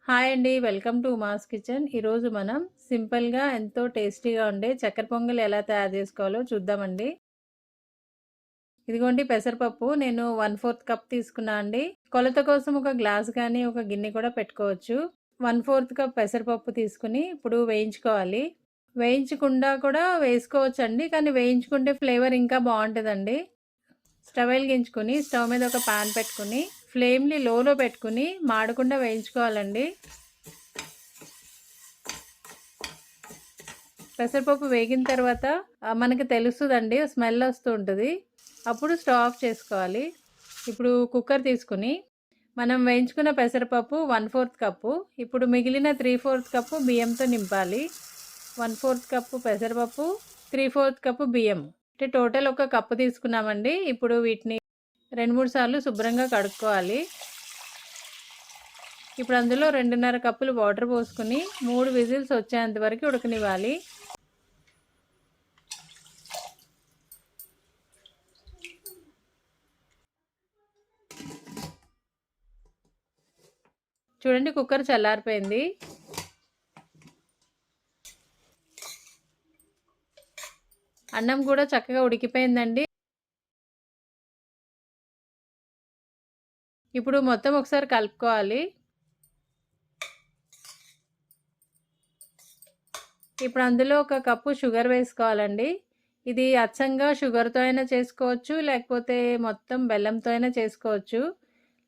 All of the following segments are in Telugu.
హాయ్ అండి. Welcome to Uma's kitchen. ఈరోజు మనం సింపుల్‌గా ఎంతో టేస్టీగా ఉండే చక్కెర పొంగల్ ఎలా తయారు చేసుకోవాలో చూద్దామండి. ఇదిగోండి పెసరపప్పు నేను 1/4 కప్ తీసుకున్నా అండి. కొలత కోసం ఒక గ్లాస్ గానీ, ఒక గిన్నె కూడా పెట్టుకోవచ్చు. 1/4 కప్ పెసరపప్పు తీసుకొని ఇప్పుడు వేయించుకోవాలి. వేయించకుండా కూడా వేసుకోవచ్చండి. కానీ వేయించుకుంటే ఫ్లేవర్ ఇంకా బావుంటదండి. స్టవ్ వెలిగించుకొని స్టవ్ మీద ఒక పాన్ పెట్టుకొని ఫ్లేమ్‌ని లోలో పెట్టుకొని మాడకుండా వేయించుకోవాలండి. పెసరపప్పు వేగిన తర్వాత మనకి తెలుస్తుందండి, స్మెల్ వస్తూ ఉంటుంది. అప్పుడు స్టవ్ ఆఫ్ చేసుకోవాలి. ఇప్పుడు కుక్కర్ తీసుకుని మనం వేయించుకున్న పెసరపప్పు 1/4 కప్పు, ఇప్పుడు మిగిలిన 3/4 కప్పు బియ్యంతో నింపాలి. 1/4 కప్పు పెసరపప్పు, 3/4 కప్పు బియ్యం, అంటే టోటల్ ఒక కప్పు తీసుకున్నామండి. ఇప్పుడు వీటిని 2-3 సార్లు శుభ్రంగా కడుక్కోవాలి. ఇప్పుడు అందులో 2.5 కప్పులు వాటర్ పోసుకుని 3 విజిల్స్ వచ్చేంత వరకు ఉడకనివ్వాలి. చూడండి, కుక్కర్ చల్లారిపోయింది. అన్నం కూడా చక్కగా ఉడికిపోయిందండి. ఇప్పుడు మొత్తం ఒకసారి కలుపుకోవాలి. ఇప్పుడు అందులో ఒక కప్పు షుగర్ వేసుకోవాలండి. ఇది అచ్చంగా షుగర్‌తో అయినా చేసుకోవచ్చు, లేకపోతే మొత్తం బెల్లంతో అయినా చేసుకోవచ్చు,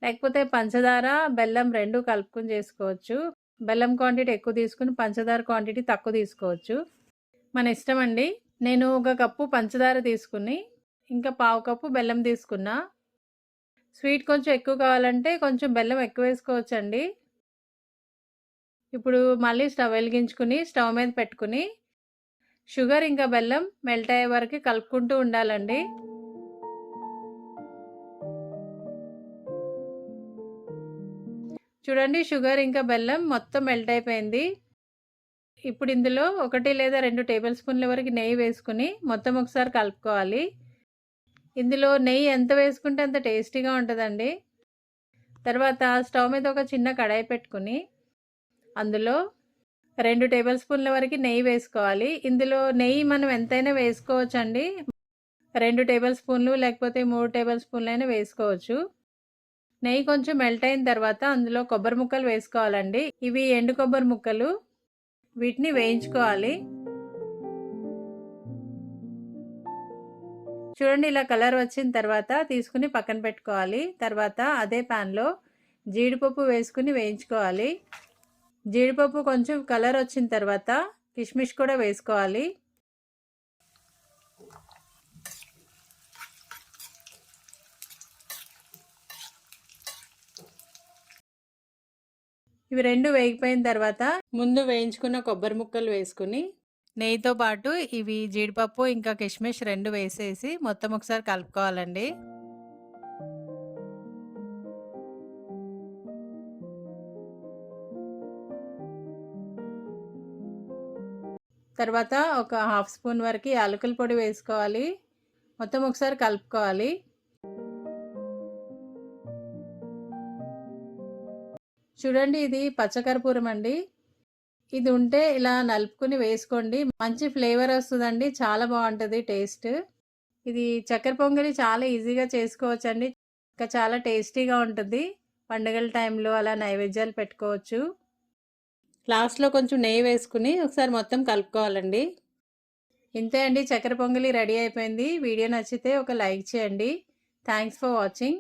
లేకపోతే పంచదార, బెల్లం 2 కలుపుకొని చేసుకోవచ్చు. బెల్లం క్వాంటిటీ ఎక్కువ తీసుకుని పంచదార క్వాంటిటీ తక్కువ తీసుకోవచ్చు. మన ఇష్టం అండి. నేను ఒక కప్పు పంచదార తీసుకుని ఇంకా పావు కప్పు బెల్లం తీసుకున్నా. స్వీట్ కొంచెం ఎక్కువ కావాలంటే కొంచెం బెల్లం ఎక్కువ వేసుకోవచ్చండి. ఇప్పుడు మళ్ళీ స్టవ్ వెలిగించుకుని స్టవ్ మీద పెట్టుకుని షుగర్ ఇంకా బెల్లం మెల్ట్ అయ్యే వరకు కలుపుకుంటూ ఉండాలండి. చూడండి, షుగర్ ఇంకా బెల్లం మొత్తం మెల్ట్ అయిపోయింది. ఇప్పుడు ఇందులో 1 లేదా 2 టేబుల్ స్పూన్ల వరకు నెయ్యి వేసుకుని మొత్తం ఒకసారి కలుపుకోవాలి. ఇందులో నెయ్యి ఎంత వేసుకుంటే అంత టేస్టీగా ఉంటుందండి. తర్వాత స్టవ్ మీద ఒక చిన్న కడాయి పెట్టుకుని అందులో 2 టేబుల్ స్పూన్ల వరకు నెయ్యి వేసుకోవాలి. ఇందులో నెయ్యి మనం ఎంతైనా వేసుకోవచ్చండి. 2 టేబుల్ స్పూన్లు లేకపోతే 3 టేబుల్ స్పూన్లైనా వేసుకోవచ్చు. నెయ్యి కొంచెం మెల్ట్ అయిన తర్వాత అందులో కొబ్బరి ముక్కలు వేసుకోవాలండి. ఇవి ఎండు కొబ్బరి ముక్కలు. వీటిని వేయించుకోవాలి. చూడండి, ఇలా కలర్ వచ్చిన తర్వాత తీసుకుని పక్కన పెట్టుకోవాలి. తర్వాత అదే ప్యాన్లో జీడిపప్పు వేసుకుని వేయించుకోవాలి. జీడిపప్పు కొంచెం కలర్ వచ్చిన తర్వాత కిస్మిస్ కూడా వేసుకోవాలి. ఇవి 2 వేగిపోయిన తర్వాత ముందు వేయించుకున్న కొబ్బరి ముక్కలు వేసుకుని నెయ్యితో పాటు ఇవి జీడిపప్పు ఇంకా కిస్మిస్ 2 వేసేసి మొత్తం ఒకసారి కలుపుకోవాలండి. తర్వాత ఒక హాఫ్ స్పూన్ వరకు యాలకుల పొడి వేసుకోవాలి. మొత్తం ఒకసారి కలుపుకోవాలి. చూడండి, ఇది పచ్చకర్పూరం అండి. ఇది ఉంటే ఇలా నలుపుకుని వేసుకోండి. మంచి ఫ్లేవర్ వస్తుందండి. చాలా బాగుంటుంది టేస్ట్. ఇది చక్కెర పొంగలి చాలా ఈజీగా చేసుకోవచ్చండి. ఇంకా చాలా టేస్టీగా ఉంటుంది. పండుగల టైంలో అలా నైవేద్యాలు పెట్టుకోవచ్చు. లాస్ట్‌లో కొంచెం నెయ్యి వేసుకుని ఒకసారి మొత్తం కలుపుకోవాలండి. ఇంతే అండి, చక్కెర పొంగలి రెడీ అయిపోయింది. వీడియో నచ్చితే ఒక లైక్ చేయండి. Thanks for watching.